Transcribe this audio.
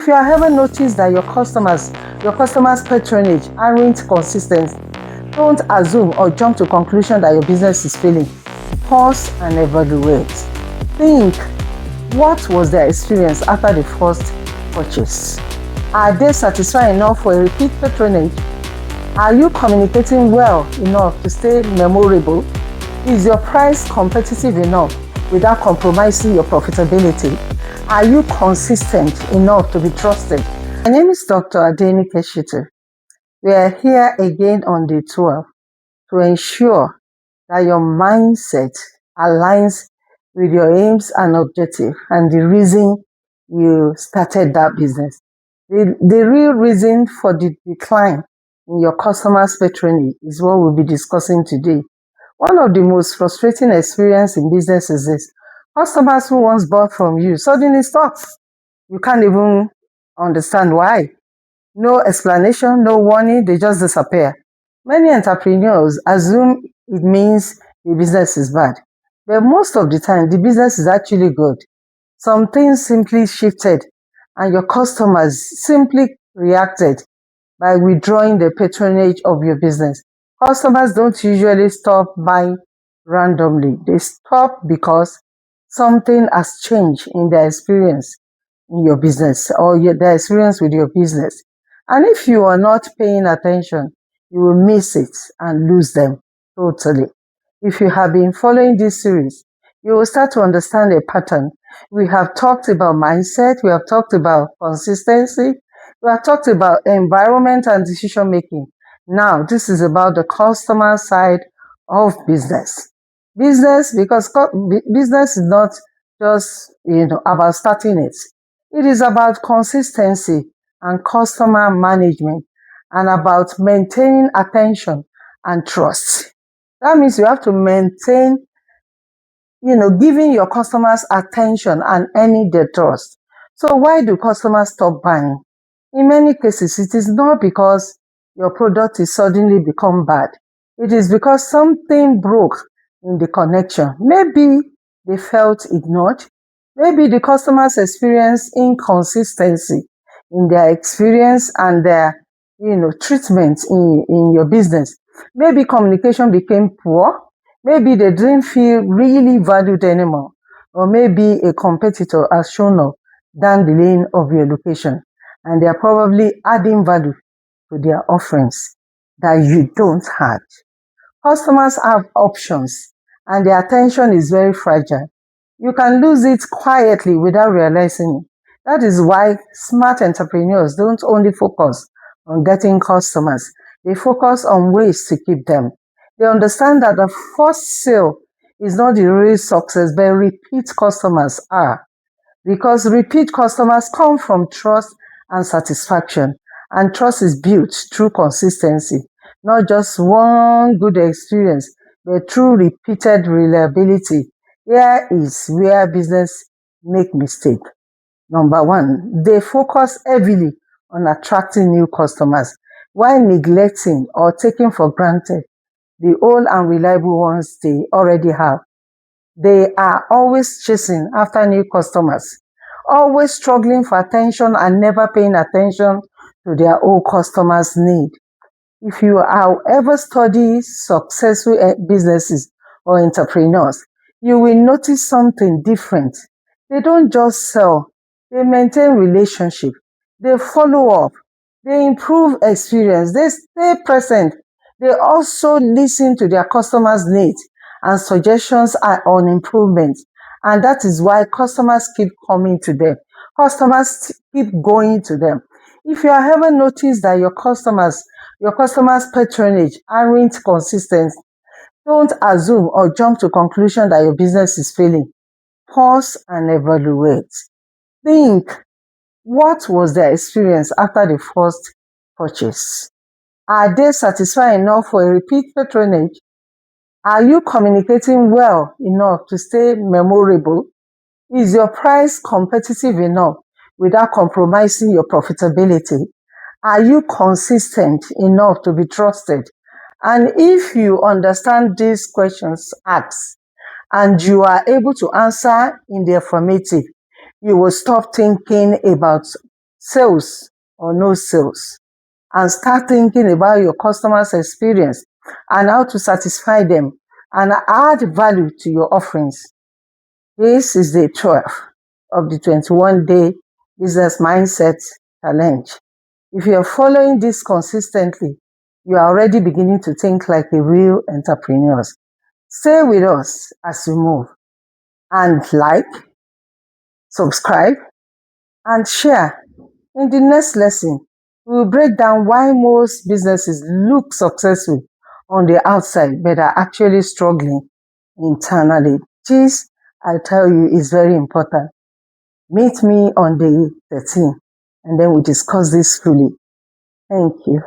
If you have ever noticed that your customers' patronage aren't consistent, don't assume or jump to conclusion that your business is failing. Pause and evaluate. Think, what was their experience after the first purchase? Are they satisfied enough for a repeat patronage? Are you communicating well enough to stay memorable? Is your price competitive enough without compromising your profitability? Are you consistent enough to be trusted? My name is Dr. Abdaal. We are here again on day 12 to ensure that your mindset aligns with your aims and objectives and the reason you started that business. The real reason for the decline in your customers' patronage is what we'll be discussing today. One of the most frustrating experiences in business is this. Customers who once bought from you suddenly stop. You can't even understand why. No explanation, no warning, they just disappear. Many entrepreneurs assume it means the business is bad. But most of the time, the business is actually good. Some things simply shifted and your customers simply reacted by withdrawing the patronage of your business. Customers don't usually stop buying randomly. They stop because something has changed in their experience in your business or their experience with your business. And if you are not paying attention, you will miss it and lose them totally. If you have been following this series, you will start to understand a pattern. We have talked about mindset, we have talked about consistency, we have talked about environment and decision making. Now, this is about the customer side of business. Business, because business is not just about starting it. It is about consistency and customer management and about maintaining attention and trust. That means you have to maintain, giving your customers attention and earning their trust. So why do customers stop buying? In many cases, it is not because your product is suddenly become bad. It is because something broke in the connection. Maybe they felt ignored. Maybe the customers experienced inconsistency in their experience and their treatment in your business. Maybe communication became poor. Maybe they didn't feel really valued anymore. Or maybe a competitor has shown up down the lane of your location and they are probably adding value to their offerings that you don't have. Customers have options and their attention is very fragile. You can lose it quietly without realizing it. That is why smart entrepreneurs don't only focus on getting customers, they focus on ways to keep them. They understand that the first sale is not the real success, but repeat customers are. Because repeat customers come from trust and satisfaction, and trust is built through consistency, not just one good experience, but through repeated reliability. Here is where business make mistake. Number one, they focus heavily on attracting new customers while neglecting or taking for granted the old and reliable ones they already have. They are always chasing after new customers, always struggling for attention and never paying attention to their old customers' need. If you however study successful businesses or entrepreneurs, you will notice something different. They don't just sell, they maintain relationship, they follow up, they improve experience, they stay present. They also listen to their customers' needs and suggestions are on improvement. And that is why customers keep coming to them. Customers keep going to them. If you have ever noticed that your customers' patronage aren't consistent, don't assume or jump to conclusion that your business is failing. Pause and evaluate. Think, what was their experience after the first purchase? Are they satisfied enough for a repeat patronage? Are you communicating well enough to stay memorable? Is your price competitive enough without compromising your profitability? Are you consistent enough to be trusted? And if you understand these questions asked and you are able to answer in the affirmative, you will stop thinking about sales or no sales, and start thinking about your customers' experience and how to satisfy them and add value to your offerings. This is day 12 of the 21-day business mindset challenge. If you are following this consistently, you are already beginning to think like a real entrepreneur. Stay with us as we move, and like, subscribe, and share. In the next lesson, we will break down why most businesses look successful on the outside but are actually struggling internally. This, I tell you, is very important. Meet me on day 13 and then we discuss this fully. Thank you.